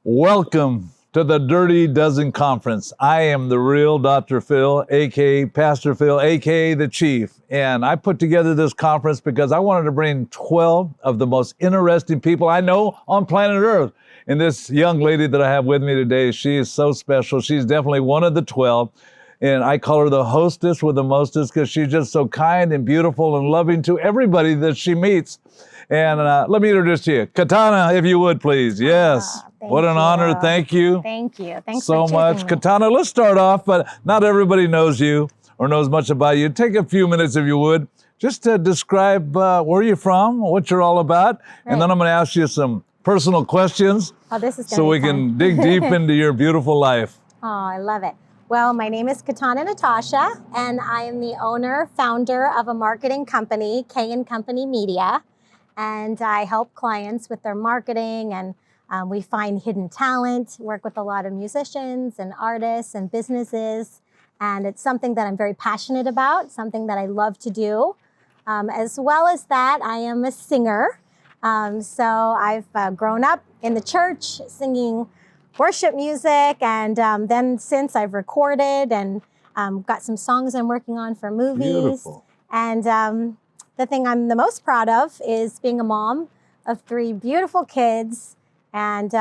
Welcome to the Dirty Dozen Conference. I am the real Dr. Phil, aka Pastor Phil, aka the Chief. And I put together this conference because I wanted to bring 12 of the most interesting people I know on planet Earth. And this young lady that I have with me today, she is so special. She's definitely one of the 12. And I call her the hostess with the mostest because she's just so kind and beautiful and loving to everybody that she meets. And let me introduce to you, Katana, if you would, please. Yes. What an honor. Thank you. Thank you. Thanks so for much. choosing me. Katana, let's start off, but not everybody knows you or knows much about you. Take a few minutes, if you would, just to describe where you're from, what you're all about. Right. And then I'm going to ask you some personal questions so we can dig deep into your beautiful life. Oh, I love it. Well, my name is Katana Natasha, and I am the owner, founder of a marketing company, K&Co Media. And I help clients with their marketing, and we find hidden talent, work with a lot of musicians and artists and businesses. And it's something that I'm very passionate about, something that I love to do. As well as that, I am a singer. So I've grown up in the church singing worship music, and then since I've recorded and got some songs I'm working on for movies. Beautiful. And the thing I'm the most proud of is being a mom of 3 beautiful kids, and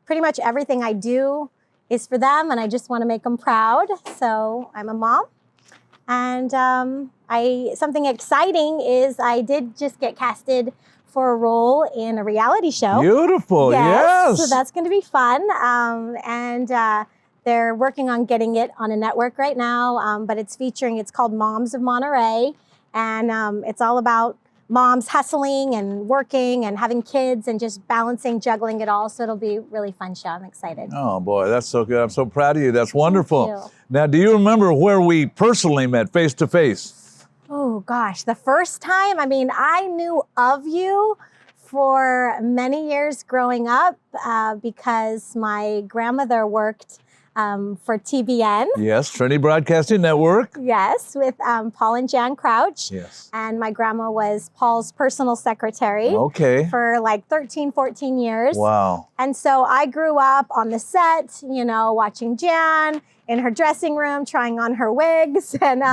pretty much everything I do is for them, and I just want to make them proud. So I'm a mom, and something exciting is I did just get casted for a role in a reality show. Beautiful, yes. So that's going to be fun. And they're working on getting it on a network right now, but it's called Moms of Monterey. And it's all about moms hustling and working and having kids and just balancing, juggling it all. So it'll be a really fun show. I'm excited. Oh, boy, that's so good. I'm so proud of you. That's wonderful. Thank you. Now, do you remember where we personally met face to face? Oh, gosh. The first time, I knew of you for many years growing up because my grandmother worked for TBN. Yes, Trinity Broadcasting Network. Yes, with Paul and Jan Crouch. Yes. And my grandma was Paul's personal secretary for like 13, 14 years. Wow. And so I grew up on the set, watching Jan in her dressing room, trying on her wigs, and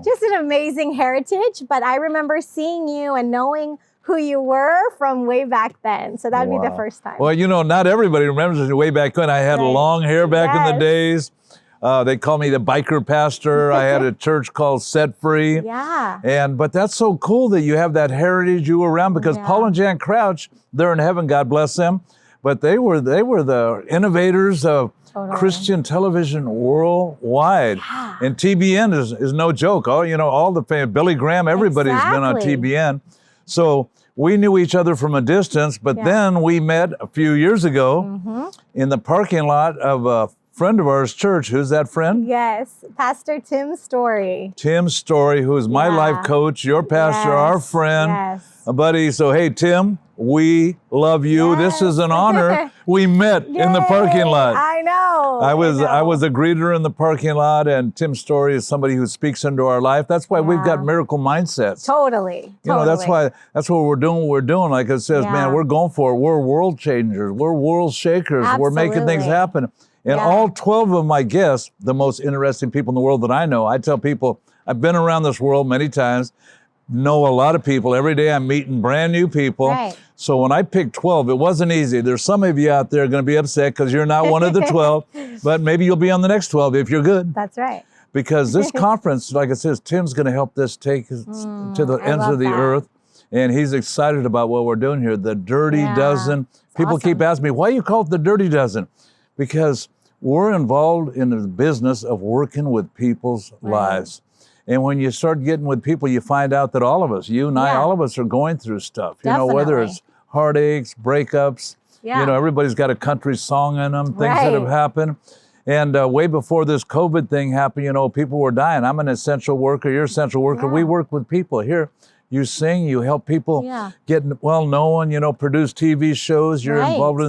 just an amazing heritage. But I remember seeing you and knowing who you were from way back then. So that would be the first time. Well, not everybody remembers way back when. I had long hair back in the days. They called me the biker pastor. I had a church called Set Free. Yeah. But that's so cool that you have that heritage you were around, because Paul and Jan Crouch, they're in heaven, God bless them. But they were the innovators of Christian television worldwide. Yeah. And TBN is no joke. All the fans, Billy Graham, everybody's been on TBN. So we knew each other from a distance, but then we met a few years ago in the parking lot of a friend of ours' church. Who's that friend? Yes, Pastor Tim Story. Tim Story, who is my life coach, your pastor, our friend, a buddy. So, hey, Tim, we love you. This is an honor. We met in the parking lot. I know. I was a greeter in the parking lot, and Tim Story is somebody who speaks into our life. That's why we've got miracle mindsets. Totally. That's what we're doing what we're doing. Like it says, man, we're going for it. We're world changers. We're world shakers. Absolutely. We're making things happen. And all 12 of my guests, the most interesting people in the world that I know, I tell people, I've been around this world many times, know a lot of people. Every day I'm meeting brand new people. Right. So when I picked 12, it wasn't easy. There's some of you out there going to be upset because you're not one of the 12, but maybe you'll be on the next 12 if you're good. That's right. Because this conference, like it says, Tim's going to help this take us to the ends of the earth. And he's excited about what we're doing here, the Dirty Dozen. People keep asking me, why you call it the Dirty Dozen? Because we're involved in the business of working with people's lives. And when you start getting with people, you find out that all of us, you and I, all of us are going through stuff. Whether it's heartaches, breakups, everybody's got a country song in them, things that have happened. And way before this COVID thing happened, people were dying. I'm an essential worker, you're an essential worker. We work with people here. You sing, you help people get well known, produce TV shows, you're involved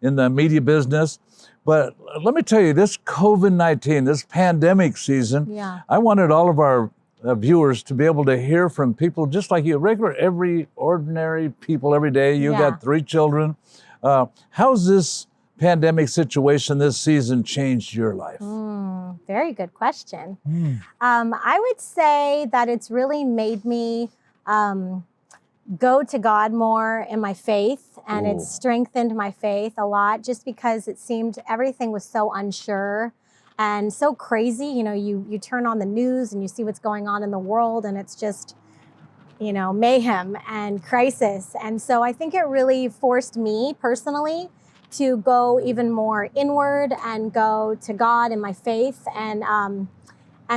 in the media business. But let me tell you, this COVID-19, this pandemic season, I wanted all of our viewers to be able to hear from people just like you, ordinary people every day. You got 3 children. How's this pandemic situation this season changed your life? Very good question. I would say that it's really made me go to God more in my faith, and it's strengthened my faith a lot, just because it seemed everything was so unsure and so crazy. You know, you turn on the news and you see what's going on in the world, and it's just, you know, mayhem and crisis. And so I think it really forced me personally to go even more inward and go to God in my faith. And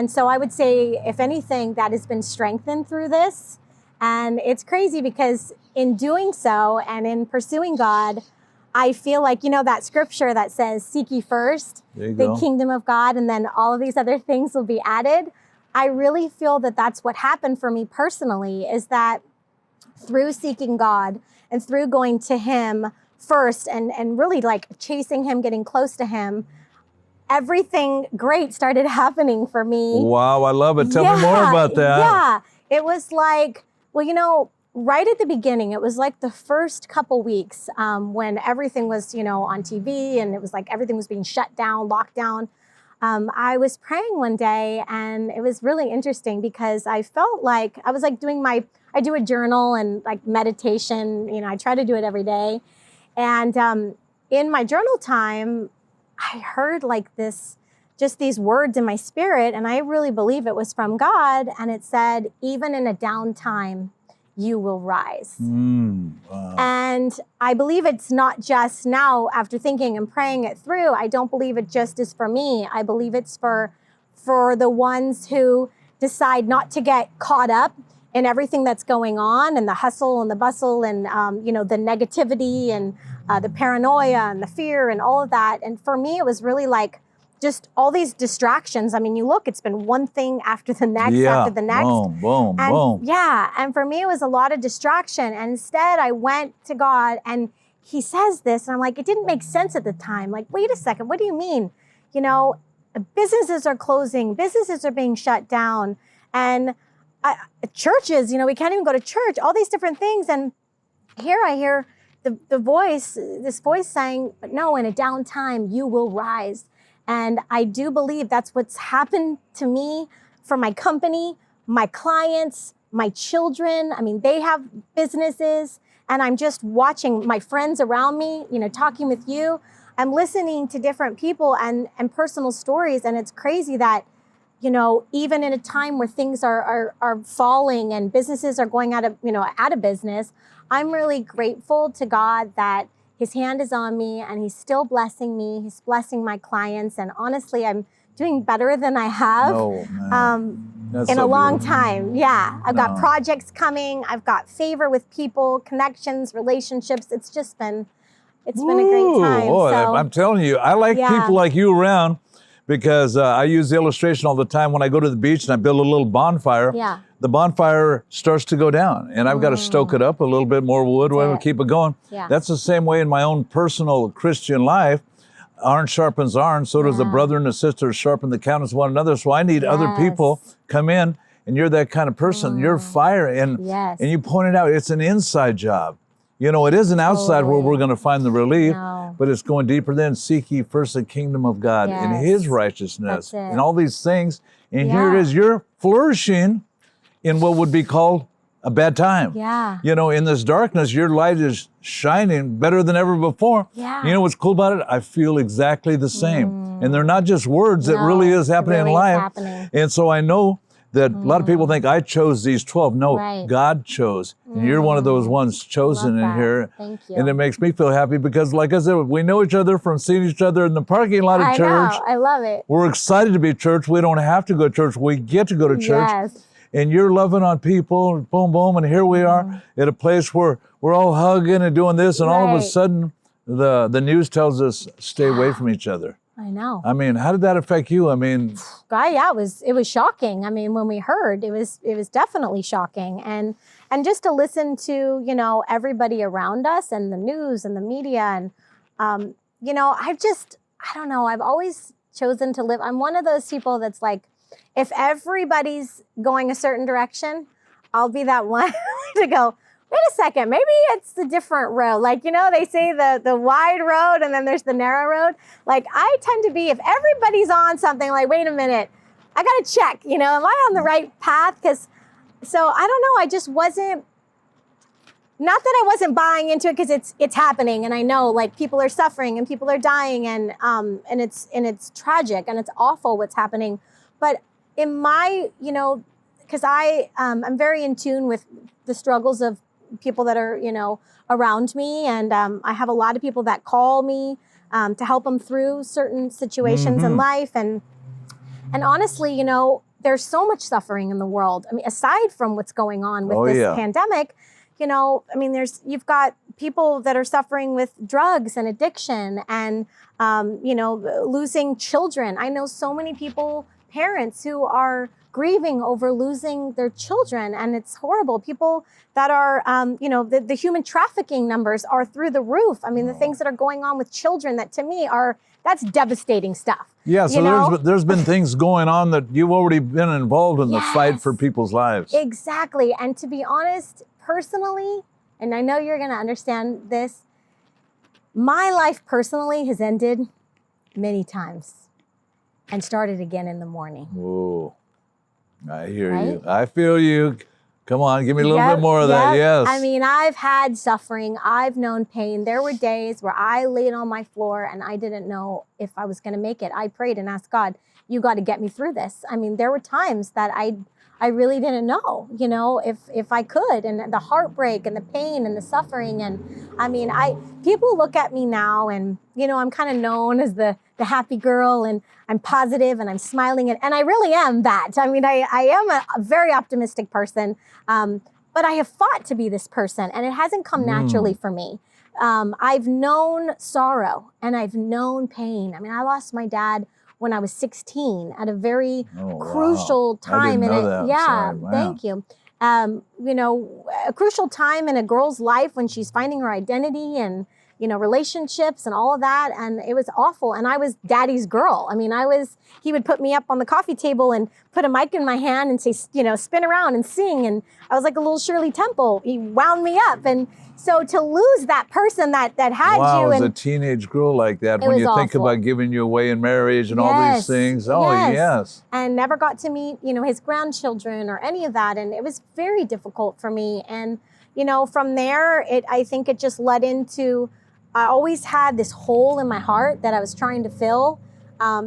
so I would say, if anything, that has been strengthened through this. And it's crazy because in doing so and in pursuing God, I feel like, you know, that scripture that says, seek ye first the kingdom of God, and then all of these other things will be added. I really feel that that's what happened for me personally, is that through seeking God and through going to him first and really like chasing him, getting close to him, everything great started happening for me. Wow, I love it. Tell me more about that. Yeah, it was like, well, you know, right at the beginning, it was like the first couple weeks when everything was, you know, on TV, and it was like everything was being shut down, locked down. I was praying one day, and it was really interesting because I felt like I was like I do a journal and like meditation, you know, I try to do it every day. And in my journal time, I heard like just these words in my spirit, and I really believe it was from God. And it said, even in a down time, you will rise. Wow. And I believe it's not just now, after thinking and praying it through, I don't believe it just is for me. I believe it's for the ones who decide not to get caught up in everything that's going on, and the hustle and the bustle, and you know, the negativity and the paranoia and the fear and all of that. And for me, it was really like just all these distractions. I mean, you look, it's been one thing after the next, after the next. Boom, boom, and, boom. Yeah, and for me, it was a lot of distraction. And instead, I went to God, and he says this, and I'm like, it didn't make sense at the time. Like, wait a second, what do you mean? You know, businesses are closing, businesses are being shut down, and churches, you know, we can't even go to church, all these different things. And here I hear this voice saying, but no, in a down time, you will rise. And I do believe that's what's happened to me, for my company, my clients, my children. I mean, they have businesses, and I'm just watching my friends around me, you know, talking with you. I'm listening to different people and personal stories. And it's crazy that, you know, even in a time where things are falling and businesses are going out of business, I'm really grateful to God that his hand is on me, and he's still blessing me. He's blessing my clients. And honestly, I'm doing better than I have in a long time. Yeah, I've got projects coming. I've got favor with people, connections, relationships. It's been a great time. Boy, so, I'm telling you, I like people like you around, because I use the illustration all the time when I go to the beach and I build a little bonfire. Yeah. The bonfire starts to go down, and I've got to stoke it up a little bit more wood while we keep it going. Yeah. That's the same way in my own personal Christian life. Iron sharpens iron, so does the brother and the sister sharpen the countenance of one another. So I need other people come in, and you're that kind of person. You're fire, and you pointed out it's an inside job. You know, it isn't outside where we're going to find the relief, but it's going deeper than seek ye first the kingdom of God and his righteousness and all these things. And here it is, you're flourishing in what would be called a bad time. Yeah. You know, in this darkness, your light is shining better than ever before. Yeah. You know what's cool about it? I feel exactly the same. And they're not just words, it really is happening in life. And so I know that a lot of people think I chose these 12. No, God chose. And you're one of those ones chosen in here. Thank you. And it makes me feel happy because, like I said, we know each other from seeing each other in the parking lot of church. I love it. We're excited to be at church. We don't have to go to church. We get to go to church. Yes. And you're loving on people, boom, boom. And here we are at a place where we're all hugging and doing this. And all of a sudden, the news tells us, stay away from each other. I know. I mean, how did that affect you? I mean, it was shocking. I mean, when we heard, it was definitely shocking. And just to listen to, you know, everybody around us and the news and the media, and you know, I don't know, I've always chosen to live. I'm one of those people that's like, if everybody's going a certain direction, I'll be that one to go, wait a second, maybe it's a different road. Like, you know, they say the wide road and then there's the narrow road. Like, I tend to be, if everybody's on something, like, wait a minute, I got to check, you know, am I on the right path? So I don't know, I just wasn't, not that I wasn't buying into it, because it's happening, and I know, like, people are suffering and people are dying, and it's tragic and it's awful what's happening. But in my, you know, because I'm very in tune with the struggles of people that are, you know, around me, and I have a lot of people that call me to help them through certain situations in life, and honestly, you know, there's so much suffering in the world. I mean, aside from what's going on with this pandemic, you know, I mean, you've got people that are suffering with drugs and addiction and, you know, losing children. I know so many people, parents who are grieving over losing their children, and it's horrible. People that are, you know, the human trafficking numbers are through the roof. I mean, the things that are going on with children, that to me that's devastating stuff. Yeah, so there's been things going on that you've already been involved in the fight for people's lives. Exactly. And to be honest, personally, and I know you're going to understand this, my life personally has ended many times and started again in the morning. Whoa, I hear you. I feel you. Come on, give me a little bit more of that. Yes. I mean, I've had suffering. I've known pain. There were days where I laid on my floor and I didn't know if I was going to make it. I prayed and asked God, you got to get me through this. I mean, there were times that I really didn't know, you know, if I could, and the heartbreak and the pain and the suffering. And I mean, people look at me now, and, you know, I'm kind of known as the happy girl, and I'm positive and I'm smiling, and I really am that. I mean, I am a very optimistic person, but I have fought to be this person, and it hasn't come naturally for me. I've known sorrow and I've known pain. I mean, I lost my dad when I was 16 at a very crucial time in it. Yeah, thank you. You know, a crucial time in a girl's life when she's finding her identity and, you know, relationships and all of that. And it was awful. And I was daddy's girl. I mean, he would put me up on the coffee table and put a mic in my hand and say, you know, spin around and sing. And I was like a little Shirley Temple. He wound me up. And so to lose that person that had you. Wow, as a teenage girl like that, when you think about giving you away in marriage and all these things. Oh, yes. And never got to meet, you know, his grandchildren or any of that. And it was very difficult for me. And, you know, from there, I think it just led into, I always had this hole in my heart that I was trying to fill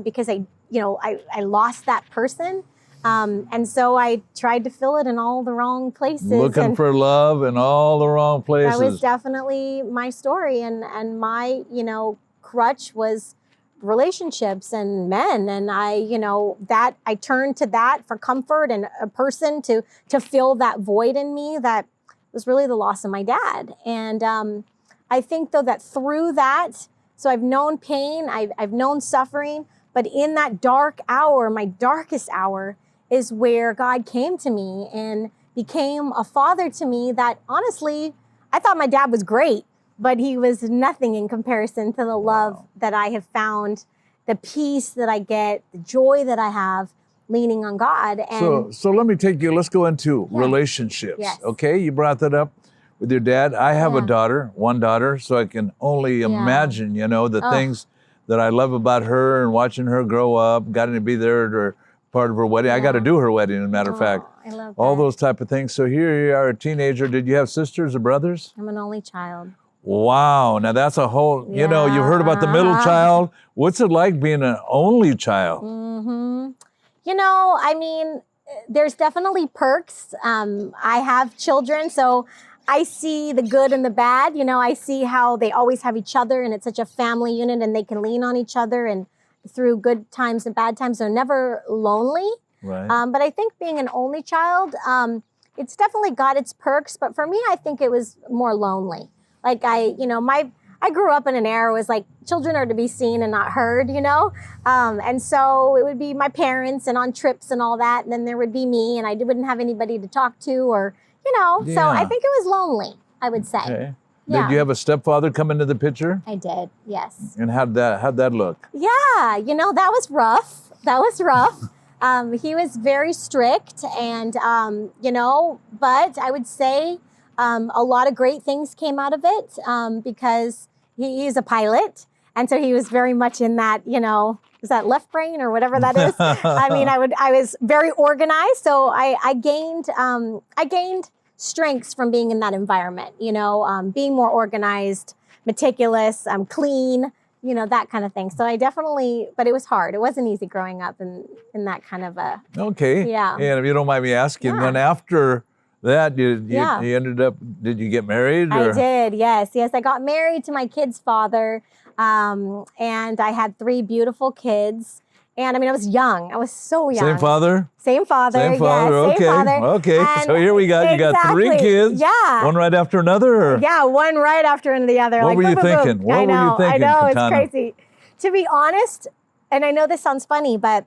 because I lost that person. And so I tried to fill it in all the wrong places. Looking for love in all the wrong places. That was definitely my story. And my, you know, crutch was relationships and men. And I turned to that for comfort and a person to fill that void in me that was really the loss of my dad. And I think, though, that through that, so I've known pain, I've known suffering, but in that dark hour, my darkest hour, is where God came to me and became a father to me that, honestly, I thought my dad was great, but he was nothing in comparison to the love that I have found, the peace that I get, the joy that I have leaning on God. And so let me take you, let's go into relationships. Yes. Okay, you brought that up with your dad. I have one daughter, so I can only imagine, you know, the things that I love about her and watching her grow up, getting to be there at her part of her wedding. I got to do her wedding, as a matter of fact. I love all that. those type of things. So here you are, a teenager. Did you have sisters or brothers? I'm an only child. Wow. Now that's a whole, you know, you've heard about the middle child. What's it like being an only child? You know, I mean, there's definitely perks. I have children, so I see the good and the bad. You know, I see how they always have each other, and it's such a family unit, and they can lean on each other, and through good times and bad times, they're never lonely. Right. But I think being an only child, it's definitely got its perks. But for me, I think it was more lonely. Like I grew up in an era where it was like children are to be seen and not heard, you know? And so it would be my parents and on trips and all that. And then there would be me, and I wouldn't have anybody to talk to, or, you know, so I think it was lonely, I would say. Okay. Yeah. Did you have a stepfather come into the picture? I did, yes. And how'd that look? Yeah, you know, that was rough. He was very strict, and, you know, but I would say a lot of great things came out of it because he's a pilot. And so he was very much in that, is that left brain or whatever that is? I mean, I was very organized. So I gained strengths from being in that environment, being more organized, meticulous, clean, that kind of thing. So I definitely, but it was hard. It wasn't easy growing up in that kind of a. Okay. Yeah. And if you don't mind me asking, then after that, you ended up, did you get married? Or? I did, yes. I got married to my kid's father, and I had 3 beautiful kids. And I mean, I was young. I was so young. Same father? Same father. Same father. Yes, okay. Same father. Okay. And so here we got you got 3 kids. Yeah. One right after another. Or? Yeah, one right after the other. What were you boom, boom, thinking? boom. What were you thinking, I know, Katana? it's crazy. To be honest, and I know this sounds funny, but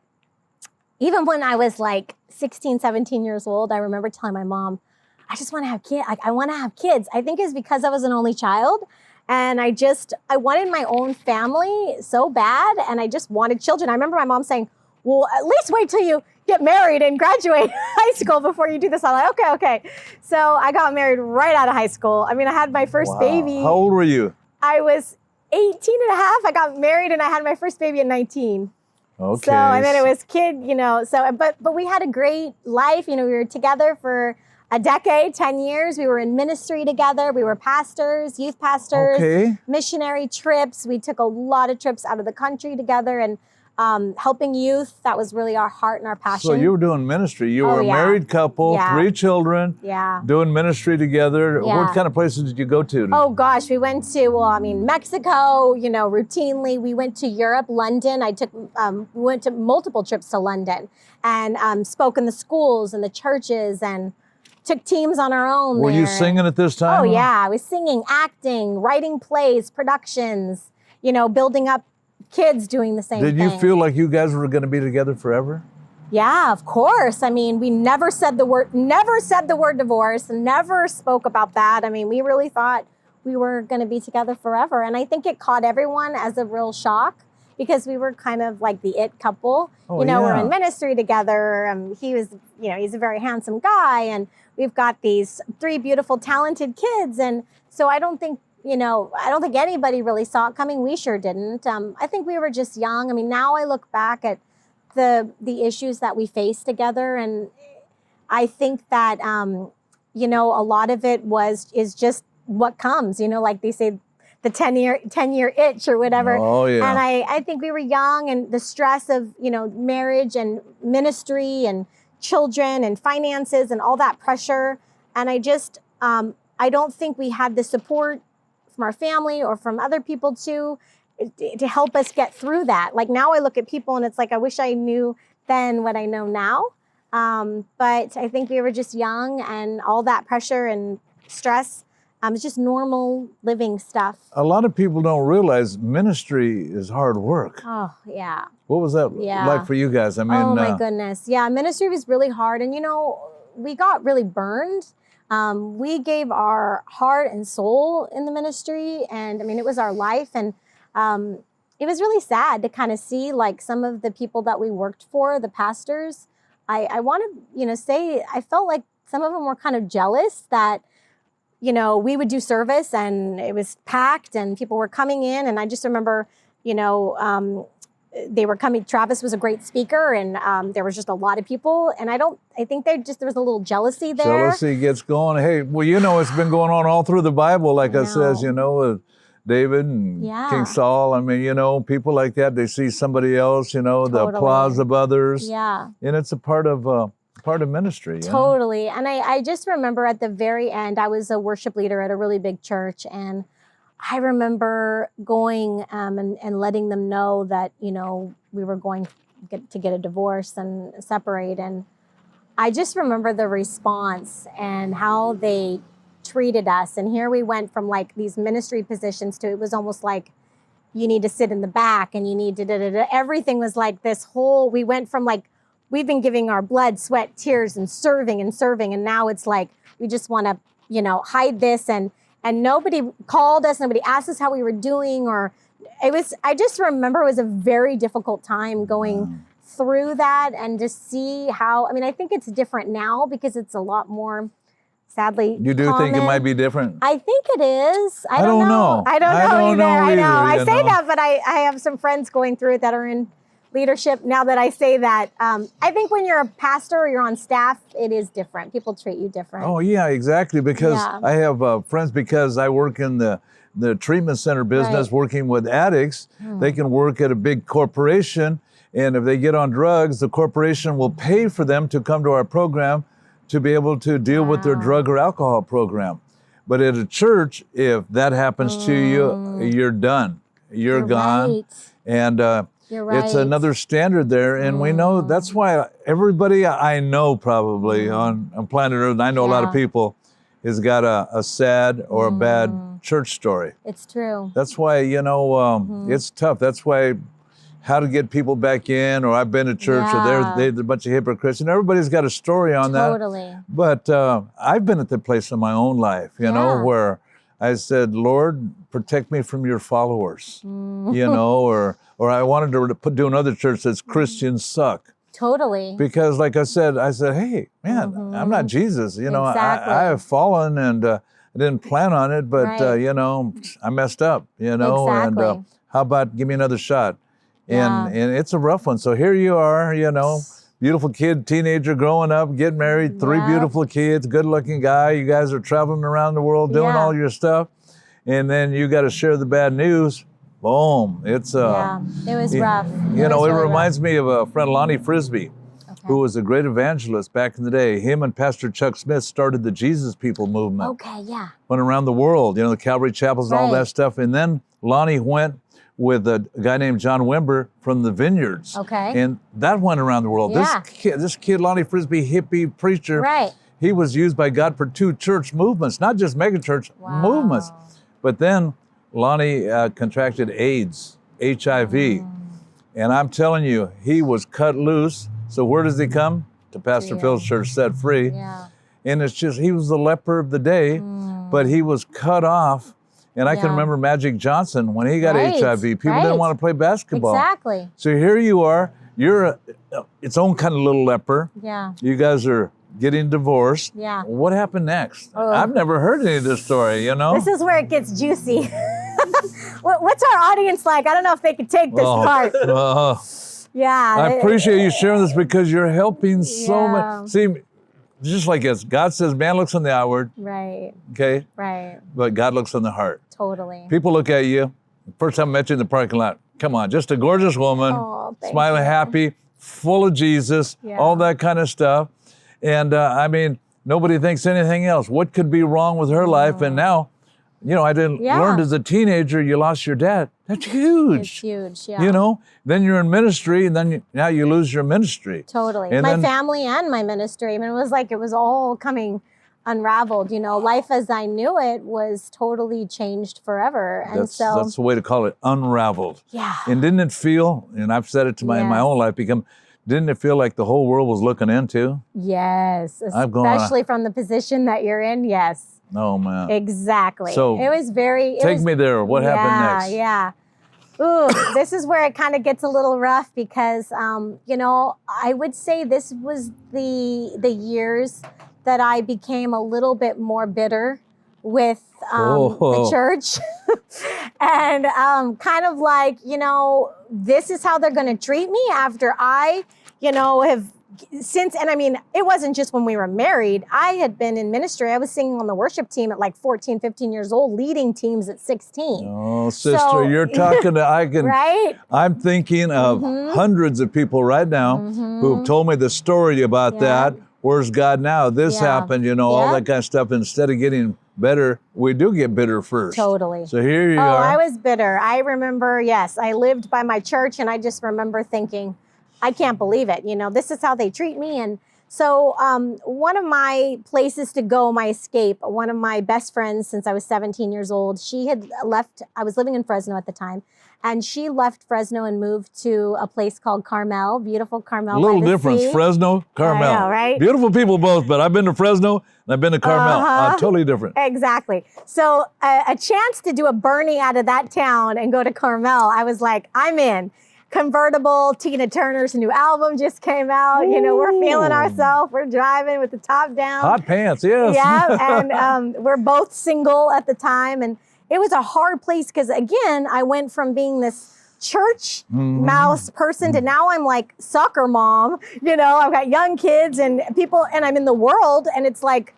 even when I was like 16, 17 years old, I remember telling my mom, I just want to have kids. I want to have kids. I think it's because I was an only child. And I wanted my own family so bad. And I just wanted children. I remember my mom saying, well, at least wait till you get married and graduate high school before you do this. I'm like, okay. So I got married right out of high school. I mean, I had my first baby. How old were you? I was 18 and a half. I got married and I had my first baby at 19. Okay. So, and then it was but we had a great life. We were together for a decade, 10 years. We were in ministry together. We were pastors, youth pastors, missionary trips. We took a lot of trips out of the country together and helping youth. That was really our heart and our passion. So you were doing ministry. You were a married couple, 3 children, doing ministry together. What kind of places did you go to? Oh gosh, we went to, Mexico, routinely. We went to Europe, London. We went to multiple trips to London and spoke in the schools and the churches and took teams on our own. Were you singing at this time? Oh yeah, I was singing, acting, writing plays, productions, building up kids doing the same thing. Did you feel like you guys were going to be together forever? Yeah, of course. I mean, we never said the word divorce, never spoke about that. I mean, we really thought we were going to be together forever. And I think it caught everyone as a real shock because we were kind of like the it couple. We're in ministry together. He was, he's a very handsome guy and we've got these 3 beautiful, talented kids. And so I don't think anybody really saw it coming. We sure didn't. I think we were just young. I mean, now I look back at the issues that we faced together. And I think that, a lot of it is just what comes, like they say, the 10-year itch or whatever. Oh, yeah. And I think we were young and the stress of, marriage and ministry and children and finances and all that pressure. And I just, I don't think we had the support from our family or from other people to help us get through that. Like now I look at people and it's like, I wish I knew then what I know now. But I think we were just young and all that pressure and stress. It's just normal living stuff. A lot of people don't realize ministry is hard work. Oh, yeah. What was that like for you guys? I mean, oh my goodness. Yeah, ministry was really hard. And, we got really burned. We gave our heart and soul in the ministry. And I mean, it was our life. And it was really sad to kind of see like some of the people that we worked for, the pastors. I want to, say, I felt like some of them were kind of jealous that, we would do service and it was packed and people were coming in. And I just remember, they were coming. Travis was a great speaker and there was just a lot of people. And I think there was a little jealousy there. Jealousy gets going. Hey, well, it's been going on all through the Bible. Like it says, with David and King Saul. I mean, people like that, they see somebody else, the applause of others. Yeah. And it's a part of ministry. Totally. And I just remember at the very end, I was a worship leader at a really big church. And I remember going and letting them know that, we were going to get a divorce and separate. And I just remember the response and how they treated us. And here we went from like these ministry positions to, it was almost like you need to sit in the back and you need to, everything was like this we went from like, we've been giving our blood, sweat, tears and serving. And now it's like, we just want to, hide this and nobody called us, nobody asked us how we were doing I just remember it was a very difficult time going through that and to see how, I think it's different now because it's a lot more sadly You do think it might be different? I think it is. I don't know. I don't know either. I know. I say know. that, but I have some friends going through it that are in leadership. Now that I say that, I think when you're a pastor or you're on staff, it is different. People treat you different. Oh yeah, exactly. Because I have friends, because I work in the treatment center business, working with addicts. They can work at a big corporation, and if they get on drugs, the corporation will pay for them to come to our program to be able to deal with their drug or alcohol program. But at a church, if that happens to you, you're done. You're gone. Right. And You're right. it's another standard there. And we know that's why everybody I know probably on planet Earth, and I know a lot of people, has got a sad or a bad church story. It's true. That's why, you know, it's tough. That's why how to get people back in, or I've been to church, or they're a bunch of hypocrites, and everybody's got a story on that. Totally. But I've been at the place in my own life, you know, where I said, Lord, protect me from your followers, you know, or I wanted to do another church that's Christians suck. Totally. Because like I said, hey, man, I'm not Jesus. You know, I have fallen, and I didn't plan on it, but, you know, I messed up, you know, and how about give me another shot? And it's a rough one. So here you are, you know, beautiful kid, teenager, growing up, getting married, 3 beautiful kids, good-looking guy. You guys are traveling around the world doing all your stuff. And then you got to share the bad news. Boom. It's it was rough. You know, it reminds me of a friend, Lonnie Frisbee, who was a great evangelist back in the day. Him and Pastor Chuck Smith started the Jesus People movement. Okay, yeah. Went around the world, you know, the Calvary chapels and all that stuff. And then Lonnie went with a guy named John Wimber from the Vineyards. Okay. And that went around the world. Yeah. This kid, Lonnie Frisbee, hippie preacher, he was used by God for 2 church movements, not just megachurch movements. But then Lonnie contracted AIDS, HIV. And I'm telling you, he was cut loose. So where does he come? To Pastor Phil's church, Set Free. Yeah. And it's just, he was the leper of the day, but he was cut off. And I can remember Magic Johnson, when he got HIV, people didn't want to play basketball. Exactly. So here you are, you're its own kind of little leper. Yeah. You guys are getting divorced. Yeah. What happened next? I've never heard any of this story, you know? This is where it gets juicy. What's our audience like? I don't know if they could take this part. Yeah. I appreciate you sharing this, because you're helping so much. See, just like as God says, man looks on the outward. Right. Okay? Right. But God looks on the heart. Totally. People look at you. First time I met you in the parking lot. Come on, just a gorgeous woman, smiling, happy, full of Jesus, all that kind of stuff. And I mean, nobody thinks anything else. What could be wrong with her life? And now, you know, I didn't learn as a teenager, you lost your dad. That's huge. It's huge, yeah. You know, then you're in ministry, and then now you lose your ministry. Totally. And my family and my ministry. I mean, it was all coming unraveled. You know, life as I knew it was totally changed forever. And that's the way to call it, unraveled. Yeah. And didn't it feel, and I've said it to in my own life, didn't it feel like the whole world was looking into? Yes, especially from the position that you're in, yes. Oh, man. Exactly. So it was very... Take me there. What happened next? Yeah. Ooh, this is where it kind of gets a little rough, because, you know, I would say this was the years that I became a little bit more bitter with the church. And kind of like, you know, this is how they're going to treat me after I, you know, have since, and I mean, it wasn't just when we were married. I had been in ministry. I was singing on the worship team at like 14, 15 years old, leading teams at 16. Oh, sister, you're talking to, right? I'm thinking of hundreds of people right now who have told me the story about that. Where's God now? This happened, you know, all that kind of stuff. Instead of getting better, we do get bitter first. Totally. So here you are. I was bitter. I remember, I lived by my church, and I just remember thinking, I can't believe it. You know, this is how they treat me. And so one of my places to go, my escape, one of my best friends since I was 17 years old, she had left. I was living in Fresno at the time. And she left Fresno and moved to a place called Carmel, beautiful Carmel. A little difference, Fresno, Carmel. I know, right? Beautiful people both, but I've been to Fresno and I've been to Carmel. Totally different. Exactly. So a chance to do a Bernie out of that town and go to Carmel, I was like, I'm in. convertible. Tina Turner's new album just came out. You know, we're feeling ourselves. We're driving with the top down. Hot pants, yes. Yeah, and we're both single at the time. And it was a hard place because, again, I went from being this church mouse person to now I'm like soccer mom. You know, I've got young kids and people, and I'm in the world, and it's like,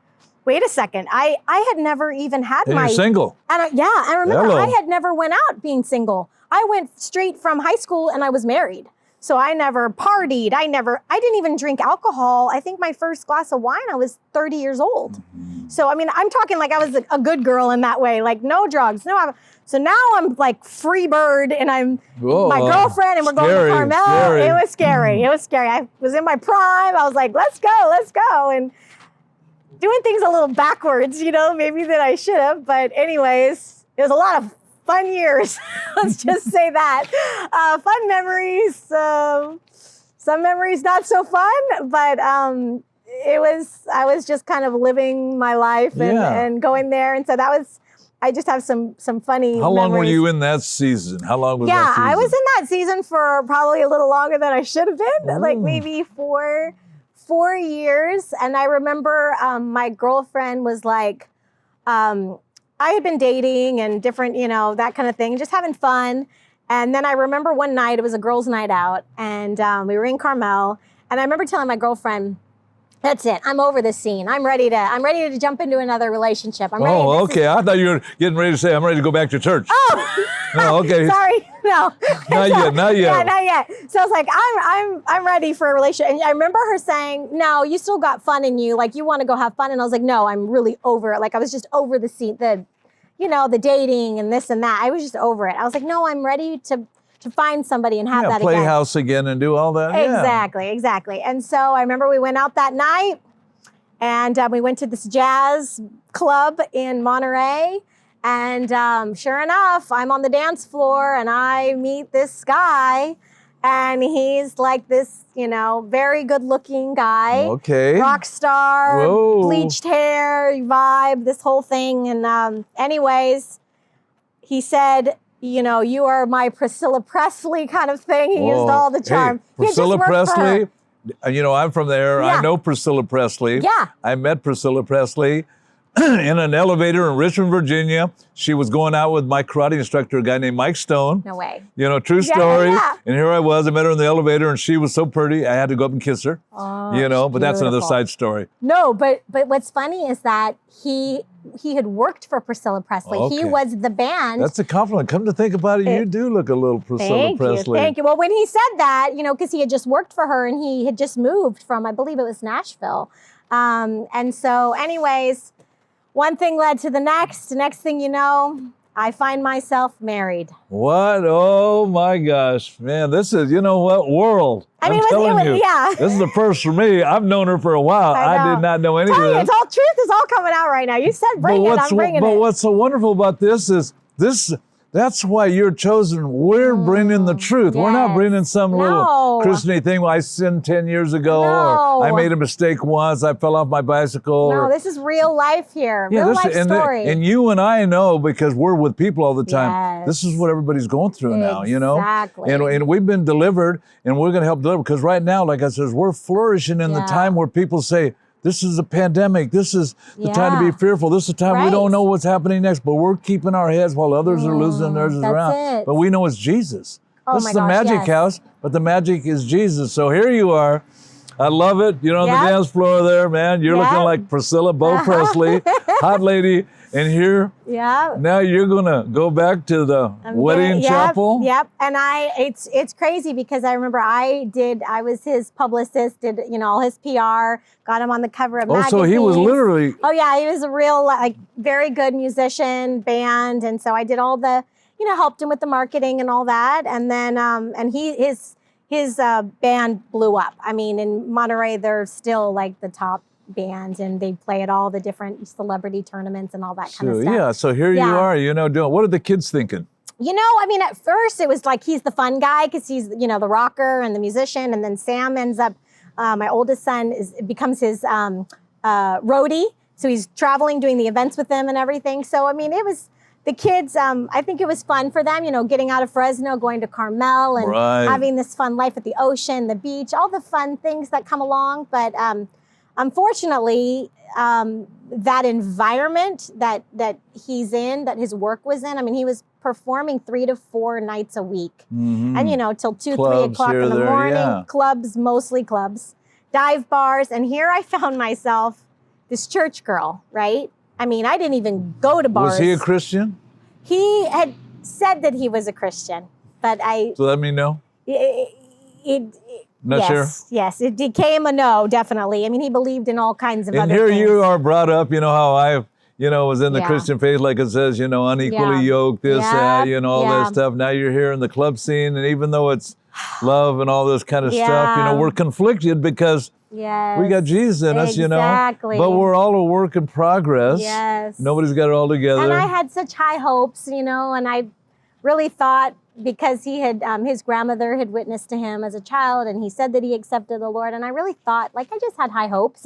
wait a second, I had never even had And my— you're single. And I remember Hello. I had never went out being single. I went straight from high school and I was married. So I never partied. I didn't even drink alcohol. I think my first glass of wine, I was 30 years old. So, I mean, I'm talking like I was a good girl in that way, like no drugs, no alcohol. So now I'm like free bird and I'm my girlfriend and we're going to Carmel. Scary. It was scary. It was scary. I was in my prime. I was like, let's go. And doing things a little backwards, you know, maybe that I should have. But anyways, it was a lot of fun years. Let's just say that. Fun memories. Some memories not so fun, but I was just kind of living my life and going there. And so I just have some funny How long memories. were you in that season? How long was that Yeah, season? I was in that season for probably a little longer than I should have been, like maybe 4 years. And I remember my girlfriend was like, I had been dating and different, you know, that kind of thing, just having fun. And then I remember one night, it was a girls' night out, and we were in Carmel. And I remember telling my girlfriend, that's it. I'm over this scene. I'm ready to jump into another relationship. I'm ready. Oh, okay. I thought you were getting ready to say, I'm ready to go back to church. Oh, No, okay. Sorry, no. Not yet. Yeah, not yet. So I was like, I'm ready for a relationship. And I remember her saying, no, you still got fun in you. Like, you want to go have fun. And I was like, no, I'm really over it. Like, I was just over the scene, the dating and this and that. I was just over it. I was like, no, I'm ready to find somebody and have that play again. house again and do all that. Exactly. And so I remember we went out that night and we went to this jazz club in Monterey. And sure enough, I'm on the dance floor and I meet this guy, and he's like this, you know, very good looking guy. Okay. Rock star, Whoa. bleached hair, vibe, this whole thing. And anyways, he said, you know, you are my Priscilla Presley kind of thing. He used all the charm. Hey, Priscilla Presley, you know, I'm from there. Yeah. I know Priscilla Presley. Yeah. I met Priscilla Presley in an elevator in Richmond, Virginia. She was going out with my karate instructor, a guy named Mike Stone. No way. You know, true story. Yeah. And here I was. I met her in the elevator, and she was so pretty. I had to go up and kiss her. Oh, you know, but that's another beautiful. side story. No, but what's funny is that he had worked for Priscilla Presley. Okay. He was the band. That's a compliment. Come to think about it, you do look a little Priscilla Presley. Thank you. Well, when he said that, you know, because he had just worked for her and he had just moved from, I believe it was Nashville. And so anyways, one thing led to the next. Next thing you know, I find myself married. What? Oh my gosh, man! This is, you know what, world. I mean, I'm telling you, yeah. this is the first for me. I've known her for a while. I did not know any of this. It's all truth is all coming out right now. You said bring it, I'm bringing it. But what's so wonderful about this is this. That's why you're chosen. We're bringing the truth. We're not bringing some little Christian thing. I sinned 10 years ago, or I made a mistake once. I fell off my bicycle. No, this is real life here. Real life story. And you and I know, because we're with people all the time. Yes. This is what everybody's going through now, you know? Exactly. And we've been delivered, and we're going to help deliver. Because right now, like I said, we're flourishing in the time where people say, this is a pandemic. This is the time to be fearful. This is the time we don't know what's happening next, but we're keeping our heads while others are losing theirs around. But we know it's Jesus. This is the magic house, but the magic is Jesus. So here you are. I love it. You're on the dance floor there, man. You're looking like Priscilla Presley, hot lady. And here, now you're gonna go back to the wedding chapel. Yep. And it's crazy because I remember I was his publicist, did, you know, all his PR, got him on the cover of magazines. So he was literally. Oh yeah, he was a real, like, very good musician, band, and so I did all the, you know, helped him with the marketing and all that, and then and his band blew up. I mean, in Monterey, they're still like the top band, and they play at all the different celebrity tournaments and all that kind of stuff. Yeah, so here you are, you know, doing, what are the kids thinking? You know, I mean, at first it was like he's the fun guy because he's, you know, the rocker and the musician, and then Sam ends up, my oldest son becomes his roadie, so he's traveling, doing the events with them and everything. So, I mean, the kids, I think it was fun for them, getting out of Fresno, going to Carmel and having this fun life at the ocean, the beach, all the fun things that come along. But unfortunately, that environment that he's in, that his work was in, I mean, he was performing 3 to 4 nights a week. And, till 2, 3 o'clock in the morning, clubs, mostly clubs, dive bars. And here I found myself, this church girl, right? I mean, I didn't even go to bars. Was he a Christian? He had said that he was a Christian, but So let me know. Not yes, sure? Yes, it became a no, definitely. I mean, he believed in all kinds of other here things. You are brought up, how I, was in the Christian faith, like it says, unequally yoked, this, that, all that stuff. Now you're here in the club scene, and even though it's love and all this kind of stuff, we're conflicted because we got Jesus in us, but we're all a work in progress. Yes. Nobody's got it all together. And I had such high hopes, and I really thought, because he had, his grandmother had witnessed to him as a child, and he said that he accepted the Lord. And I really thought, I just had high hopes.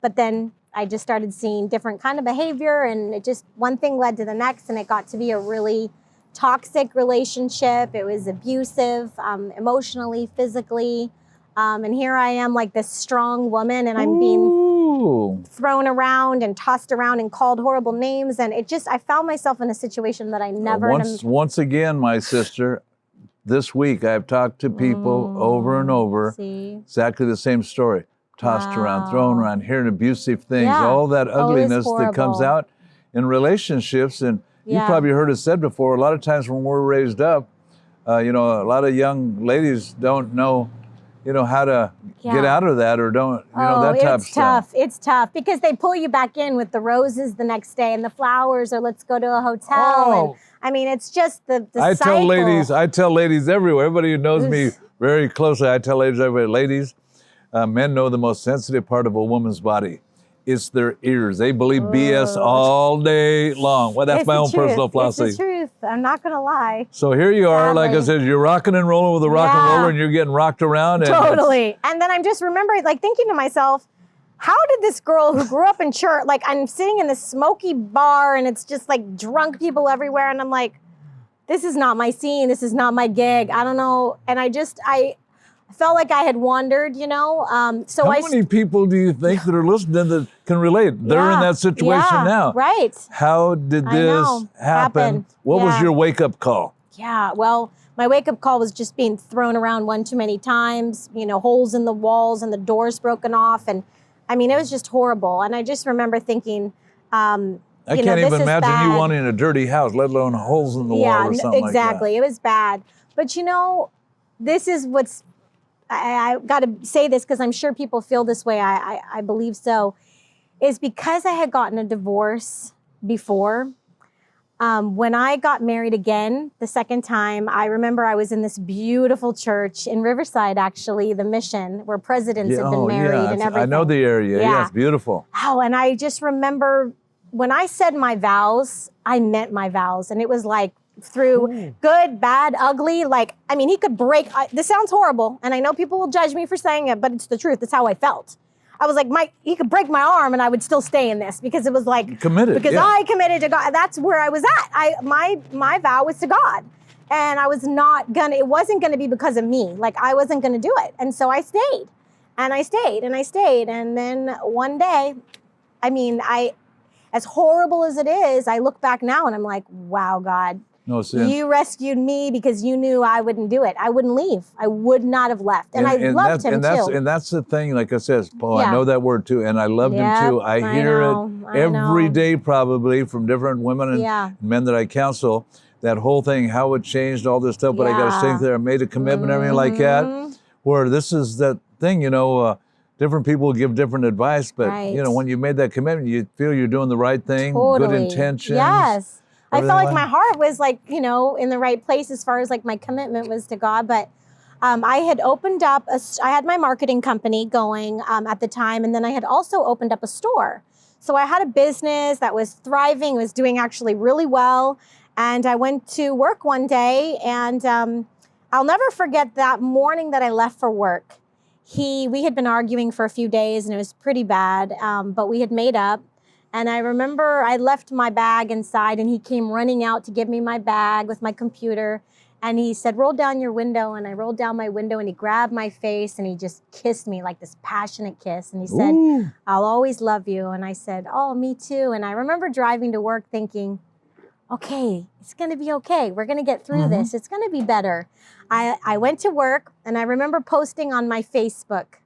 But then I just started seeing different kind of behavior, and it just, one thing led to the next, and it got to be a really toxic relationship. It was abusive, emotionally, physically. And here I am, like this strong woman, and I'm being thrown around and tossed around and called horrible names. And I found myself in a situation that I never... Once again, my sister, this week I've talked to people over and over, exactly the same story. Tossed around, thrown around, hearing abusive things, all that ugliness that comes out in relationships. And you've probably heard it said before, a lot of times when we're raised up, a lot of young ladies don't know how to get out of that, or don't, that type of stuff. It's tough because they pull you back in with the roses the next day and the flowers, or let's go to a hotel. And I mean, it's just the cycle. I tell ladies everywhere, everybody who knows me very closely, I tell ladies everywhere, ladies, men know the most sensitive part of a woman's body. It's their ears. They believe BS all day long. Well, that's my own personal philosophy. It's the truth. I'm not going to lie. So here you are, like I said, you're rocking and rolling with a rock and roller, and you're getting rocked around. And totally. And then I'm just remembering, thinking to myself, how did this girl who grew up in church, I'm sitting in this smoky bar, and it's just drunk people everywhere, and I'm like, this is not my scene. This is not my gig. I don't know. And I felt like I had wandered, So how many people do you think that are listening that can relate? They're in that situation now. Right. How did this happen? What was your wake-up call? Yeah, well, my wake-up call was just being thrown around one too many times, holes in the walls and the doors broken off. And I mean, it was just horrible. And I just remember thinking, I can't even imagine you wanting a dirty house, let alone holes in the wall or something exactly. like that. It was bad. But this is what's, I got to say this because I'm sure people feel this way. I believe so. Is because I had gotten a divorce before. When I got married again, the second time, I remember I was in this beautiful church in Riverside, actually, the Mission, where presidents had been married and everything. I know the area. Yeah, it's beautiful. Oh, and I just remember when I said my vows, I meant my vows. And it was through good, bad, ugly. He could break, this sounds horrible, and I know people will judge me for saying it, but it's the truth. It's how I felt. I was he could break my arm and I would still stay in this because it was committed. Because I committed to God. That's where I was at. My vow was to God, and I was it wasn't gonna be because of me. I wasn't gonna do it. And so I stayed, and I stayed, and I stayed. And then one day, as horrible as it is, I look back now and I'm like, wow, God. No sin. You rescued me because you knew I wouldn't do it. I wouldn't leave. I would not have left. And I loved him too. And that's the thing, like I said, Paul, I know that word too, and I loved him too. I hear it every day probably from different women and men that I counsel, that whole thing, how it changed all this stuff, but I got to stay there. I made a commitment, everything like that, where this is that thing, different people give different advice, but when you made that commitment, you feel you're doing the right thing, good intentions. Yes. I felt my heart was in the right place as far as my commitment was to God. But I had opened up, I had my marketing company going at the time. And then I had also opened up a store. So I had a business that was thriving, was doing actually really well. And I went to work one day, and I'll never forget that morning that I left for work. We had been arguing for a few days, and it was pretty bad, but we had made up. And I remember I left my bag inside and he came running out to give me my bag with my computer. And he said, roll down your window. And I rolled down my window and he grabbed my face and he just kissed me like this passionate kiss. And he said, Ooh. I'll always love you. And I said, oh, me too. And I remember driving to work thinking, okay, it's going to be okay. We're going to get through this. It's going to be better. I went to work and I remember posting on my Facebook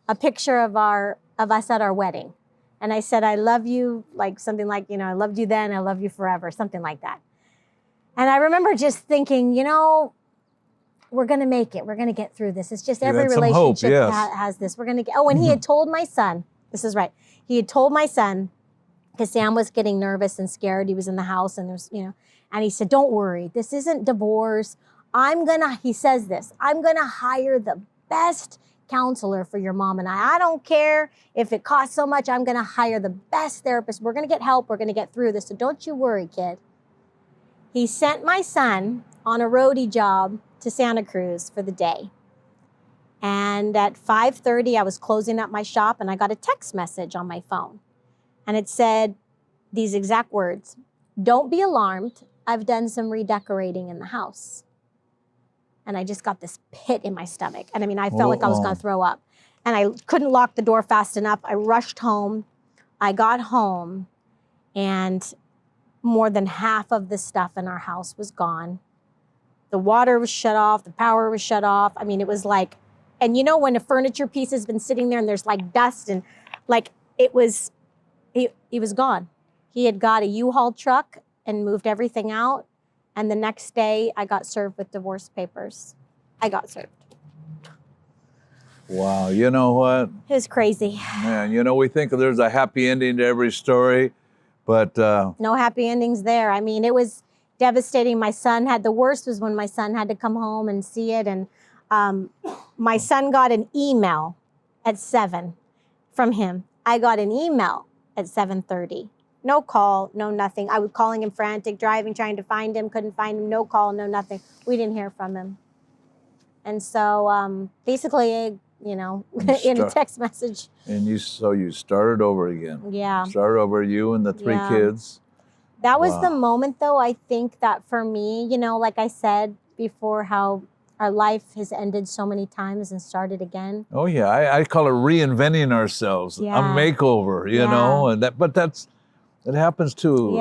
a picture of us at our wedding. And I said, I love you, like something like, I loved you then, I love you forever, something like that. And I remember just thinking, we're going to make it. We're going to get through this. It's just every relationship has this. We're going to get, and he had told my son, this is right. He had told my son, because Sam was getting nervous and scared. He was in the house and there's, and he said, don't worry, this isn't divorce. He says this, I'm going to hire the best counselor for your mom and I. I don't care if it costs so much. I'm going to hire the best therapist. We're going to get help. We're going to get through this. So don't you worry, kid. He sent my son on a roadie job to Santa Cruz for the day. And at 5:30, I was closing up my shop and I got a text message on my phone. And it said these exact words, don't be alarmed. I've done some redecorating in the house. And I just got this pit in my stomach. And I felt like I was going to throw up. And I couldn't lock the door fast enough. I rushed home. I got home and more than half of the stuff in our house was gone. The water was shut off. The power was shut off. It was like, and when a furniture piece has been sitting there and there's like dust and like he was gone. He had got a U-Haul truck and moved everything out. And the next day, I got served with divorce papers. I got served. Wow, you know what? It was crazy. Man, we think there's a happy ending to every story, but... no happy endings there. It was devastating. The worst was when my son had to come home and see it. And my son got an email at 7 from him. I got an email at 7:30. No call, no nothing. I was calling him frantic, driving, trying to find him, couldn't find him, no call, no nothing. We didn't hear from him. And so basically, in a text message. And you started over again. Yeah. Started over, you and the 3 kids. That was the moment though, I think that for me, like I said before, how our life has ended so many times and started again. Oh yeah, I call it reinventing ourselves, a makeover, it happens to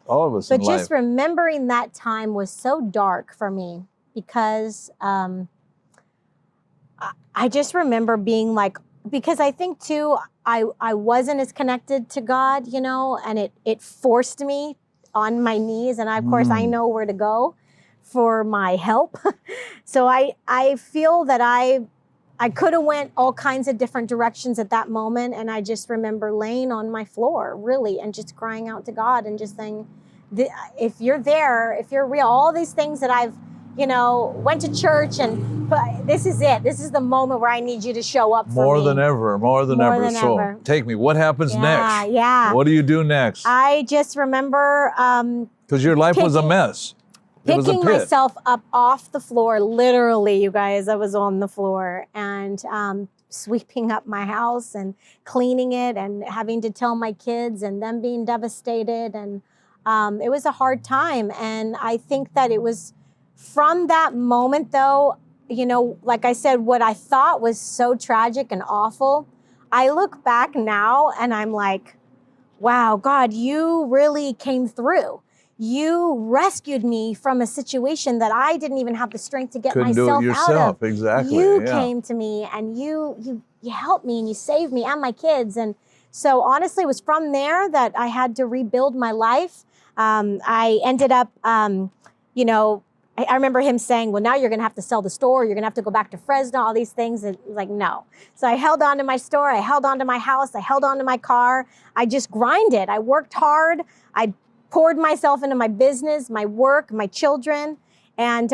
all of us in life. But just remembering that time was so dark for me because I just remember being like, because I think too, I wasn't as connected to God, and it forced me on my knees. And of course I know where to go for my help. So I feel that I could have went all kinds of different directions at that moment. And I just remember laying on my floor, really, and just crying out to God and just saying, if you're there, if you're real, all these things that I've, went to church but this is it. This is the moment where I need you to show up for me. More than ever. So take me. What happens next? Yeah. What do you do next? I just remember... because your life was a mess. Picking myself up off the floor, literally, you guys, I was on the floor and sweeping up my house and cleaning it and having to tell my kids and them being devastated. And it was a hard time. And I think that it was from that moment, though, like I said, what I thought was so tragic and awful, I look back now and I'm like, wow, God, you really came through. You rescued me from a situation that I didn't even have the strength to get myself out of. Couldn't do it yourself, exactly. You came to me and you helped me and you saved me and my kids. And so honestly, it was from there that I had to rebuild my life. I ended up, I remember him saying, well, now you're going to have to sell the store. You're going to have to go back to Fresno, all these things. And like, no. So I held on to my store. I held on to my house. I held on to my car. I just grinded. I worked hard. I poured myself into my business, my work, my children. And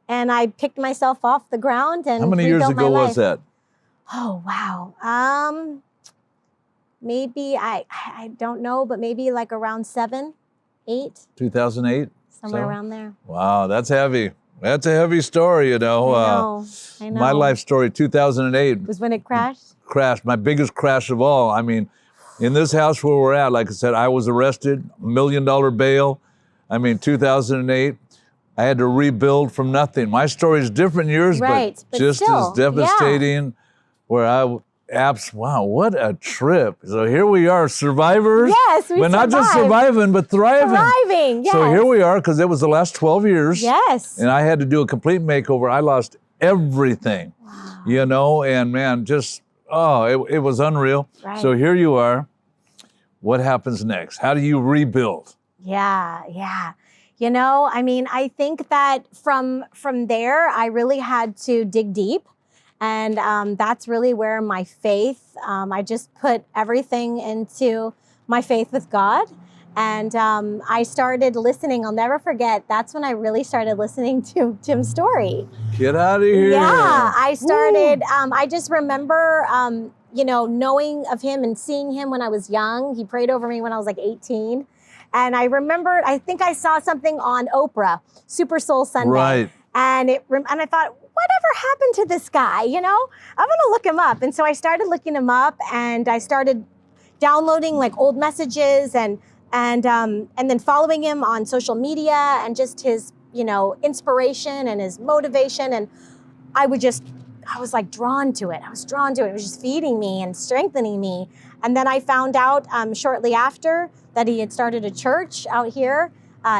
I picked myself off the ground and how many years ago was that? Oh, wow. Maybe, I don't know, but maybe like around 7, 8. 2008? Somewhere around there. Wow, that's heavy. That's a heavy story, I know. My life story, 2008. Was when it crashed? Crashed, my biggest crash of all. In this house where we're at, like I said, I was arrested, $1 million bail. 2008. I had to rebuild from nothing. My story is different than yours, but just still, as devastating. Where wow, what a trip. So here we are, survivors. Yes, we But not just surviving, but thriving. Thriving, yes. So here we are, because it was the last 12 years. Yes. And I had to do a complete makeover. I lost everything, and man, it was unreal. Right. So here you are. What happens next? How do you rebuild? Yeah. I think that from there, I really had to dig deep. And that's really where my faith, I just put everything into my faith with God. And I started listening. I'll never forget. That's when I really started listening to Tim's story. Get out of here. Yeah, I started, I just remember, knowing of him and seeing him when I was young. He prayed over me when I was like 18. And I remembered, I think I saw something on Oprah, Super Soul Sunday. Right. And I thought, whatever happened to this guy? I'm going to look him up. And so I started looking him up, and I started downloading like old messages and then following him on social media, and just his, inspiration and his motivation. And I was like drawn to it. I was drawn to it. It was just feeding me and strengthening me. And then I found out shortly after that he had started a church out here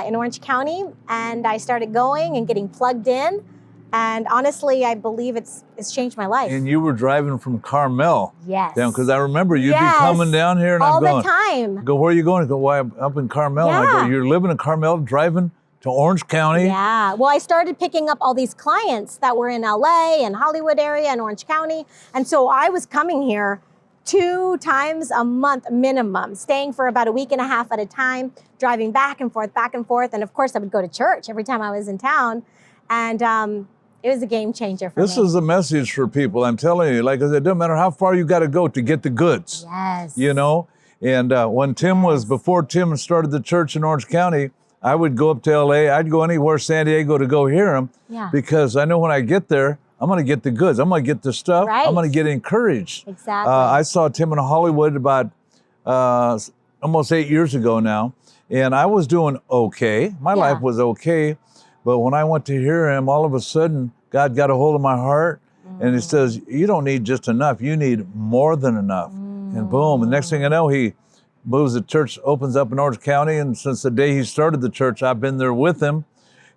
in Orange County. And I started going and getting plugged in. And honestly, I believe it's changed my life. And you were driving from Carmel. Yes. Down, because I remember you'd be coming down here, and all I'm going. All the time. I go, where are you going? I go, why, I'm up in Carmel. Yeah. And I go, you're living in Carmel, driving to Orange County? Yeah. Well, I started picking up all these clients that were in LA and Hollywood area and Orange County. And so I was coming here 2 times a month minimum, staying for about a week and a half at a time, driving back and forth. And of course, I would go to church every time I was in town. And it was a game changer for me. This is a message for people. I'm telling you, like I said, it doesn't matter how far you got to go to get the goods. Yes. And when before Tim started the church in Orange County, I would go up to LA. I'd go anywhere, San Diego, to go hear him. Yeah. Because I know when I get there, I'm going to get the goods. I'm going to get the stuff. Right. I'm going to get encouraged. Exactly. I saw Tim in Hollywood about almost 8 years ago now. And I was doing okay. My life was okay. But when I went to hear him, all of a sudden, God got a hold of my heart, and he says, you don't need just enough, you need more than enough. And boom, the next thing I know, he moves, the church opens up in Orange County, and since the day he started the church, I've been there with him.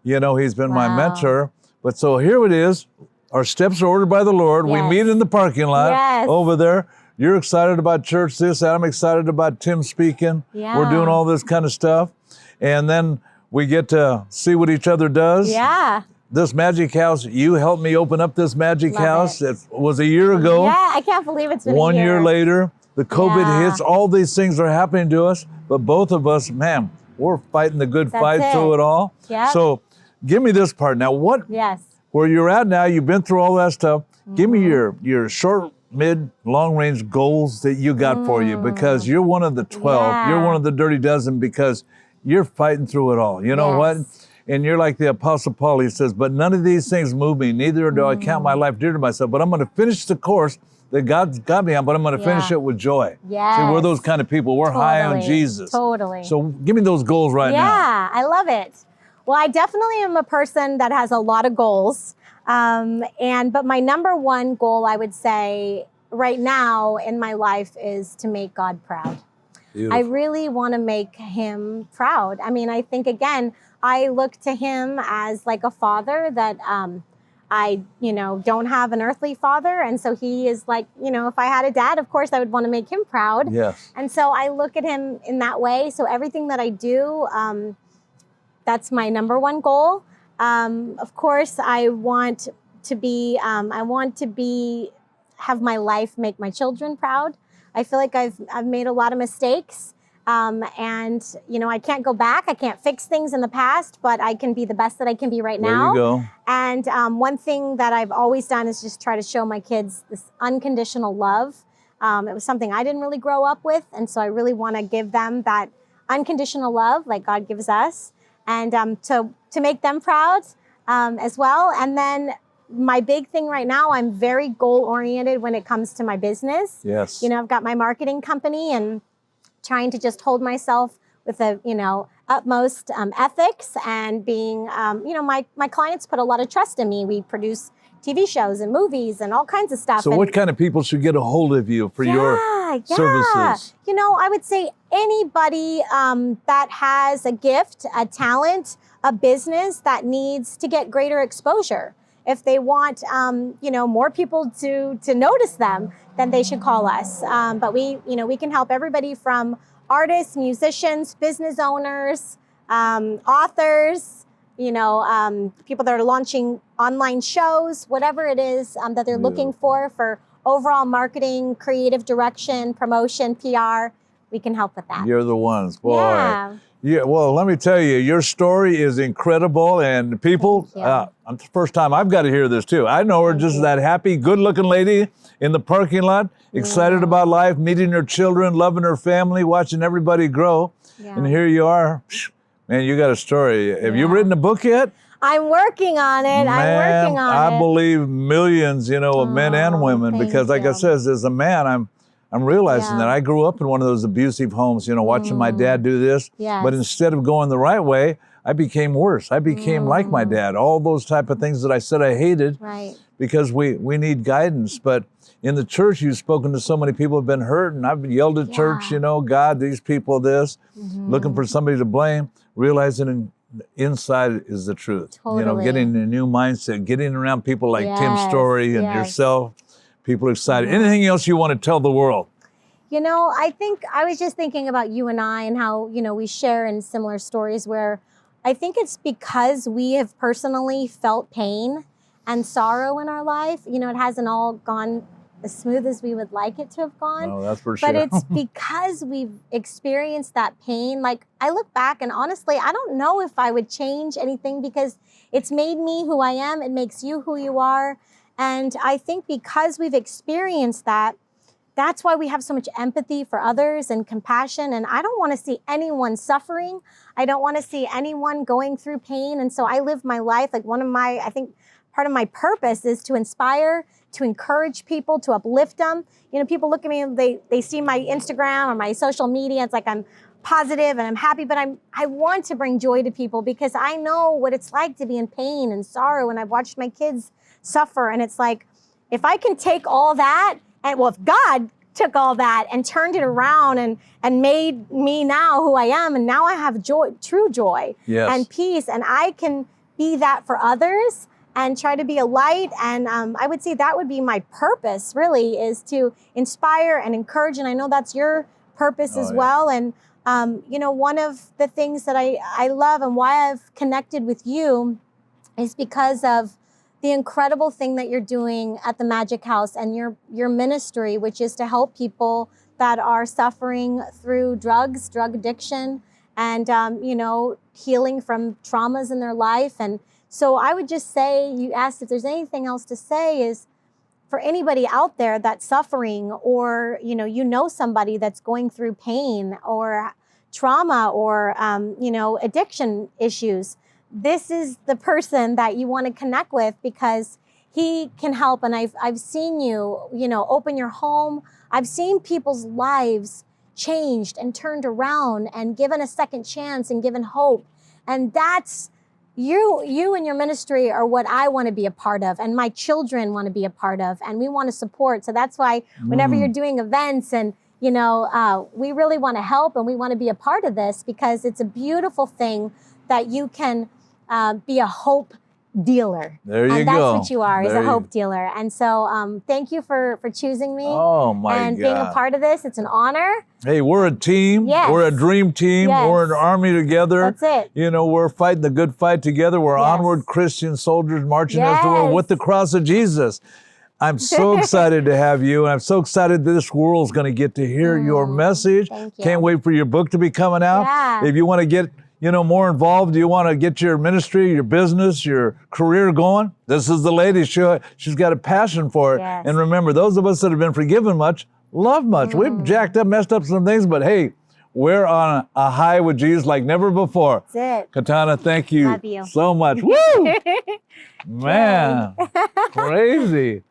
He's been my mentor. But so here it is, our steps are ordered by the Lord. Yes. We meet in the parking lot over there. You're excited about church this, I'm excited about Tim speaking. Yeah. We're doing all this kind of stuff. And then we get to see what each other does. Yeah. This magic house, you helped me open up this magic Love house. it. It was a year ago. Yeah, I can't believe it's been 1 a year later, the COVID hits, Yeah. all these things are happening to us, but both of us, man, we're fighting the good That's fight it. through it all. Yep. So give me this part. Now, Yes. where you're at now, you've been through all that stuff. Give me your short, mid, long range goals that you got for you, because you're one of the 12. Yeah. You're one of the dirty dozen, because you're fighting through it all. You know what? And you're like the Apostle Paul. He says, but none of these things move me. Neither do I count my life dear to myself. But I'm going to finish the course that God's got me on, but I'm going to finish it with joy. Yes. See, we're those kind of people. We're high on Jesus. Totally. So give me those goals right now. Yeah, I love it. Well, I definitely am a person that has a lot of goals. But my number one goal, I would say, right now in my life is to make God proud. Beautiful. I really want to make him proud. I think, again, I look to him as like a father that I don't have an earthly father. And so he is like, if I had a dad, of course, I would want to make him proud. Yes. And so I look at him in that way. So everything that I do, that's my number one goal. Of course, I want to have my life make my children proud. I feel like I've made a lot of mistakes. And I can't go back. I can't fix things in the past, but I can be the best that I can be right now. There you go. And one thing that I've always done is just try to show my kids this unconditional love. It was something I didn't really grow up with. And so I really want to give them that unconditional love like God gives us, and to make them proud as well. And then my big thing right now, I'm very goal oriented when it comes to my business. Yes. I've got my marketing company, and trying to just hold myself with a, utmost ethics and being, my clients put a lot of trust in me. We produce TV shows and movies and all kinds of stuff. So what kind of people should get a hold of you for your services? I would say anybody that has a gift, a talent, a business that needs to get greater exposure. If they want, more people to notice them, then they should call us. But we can help everybody from artists, musicians, business owners, authors, people that are launching online shows, whatever it is that they're looking for overall marketing, creative direction, promotion, PR. We can help with that. You're the ones, boy. Yeah. Yeah, well, let me tell you, your story is incredible, and people, it's the first time I've got to hear this too. I know her just that happy, good-looking lady in the parking lot, excited about life, meeting her children, loving her family, watching everybody grow. Yeah. And here you are. Man, you got a story. Have you written a book yet? I'm working on it. Man, I believe millions, of men and women, because like I said, as a man, I'm realizing that I grew up in one of those abusive homes, watching my dad do this. Yes. But instead of going the right way, I became worse. I became like my dad. All those type of things that I said I hated, because we need guidance. But in the church, you've spoken to so many people who have been hurt, and I've yelled at church, God, these people, this, looking for somebody to blame, realizing inside is the truth. Totally. Getting a new mindset, getting around people like Tim Story and yourself. People are excited. Anything else you want to tell the world? I think I was just thinking about you and I and how, we share in similar stories where I think it's because we have personally felt pain and sorrow in our life. It hasn't all gone as smooth as we would like it to have gone. Oh, that's for sure. But it's because we've experienced that pain. Like, I look back and honestly, I don't know if I would change anything because it's made me who I am. It makes you who you are. And I think because we've experienced that, that's why we have so much empathy for others and compassion. And I don't want to see anyone suffering. I don't want to see anyone going through pain. And so I live my life like I think part of my purpose is to inspire, to encourage people, to uplift them. People look at me and they see my Instagram or my social media. It's like I'm positive and I'm happy, but I want to bring joy to people because I know what it's like to be in pain and sorrow. And I've watched my kids suffer. And it's like, if I can take all that, if God took all that and turned it around and made me now who I am, and now I have joy, true joy and peace, and I can be that for others and try to be a light. And I would say that would be my purpose, really, is to inspire and encourage. And I know that's your purpose as well. And, one of the things that I love and why I've connected with you is because of the incredible thing that you're doing at the Magic House and your ministry, which is to help people that are suffering through drug addiction and, healing from traumas in their life. And so I would just say, you asked if there's anything else to say, is for anybody out there that's suffering or, somebody that's going through pain or trauma or, addiction issues, this is the person that you want to connect with because he can help. And I've seen you, open your home. I've seen people's lives changed and turned around and given a second chance and given hope. And that's you and your ministry are what I want to be a part of, and my children want to be a part of, and we want to support. So that's why whenever you're doing events and we really want to help and we want to be a part of this because it's a beautiful thing that you can be a hope dealer. There you go. And that's what you are, is a hope dealer. And so thank you for choosing me and being a part of this. It's an honor. Hey, we're a team. Yes. We're a dream team. Yes. We're an army together. That's it. We're fighting the good fight together. We're onward Christian soldiers marching as the world with the cross of Jesus. I'm so excited to have you. And I'm so excited that this world's going to get to hear your message. Thank you. Can't wait for your book to be coming out. Yeah. If you want to get more involved, do you want to get your ministry, your business, your career going? This is the lady. She's got a passion for it. Yes. And remember, those of us that have been forgiven much, love much. We've jacked up, messed up some things, but hey, we're on a high with Jesus like never before. That's it. Katana, thank you, Love you so much. Woo! Man, crazy.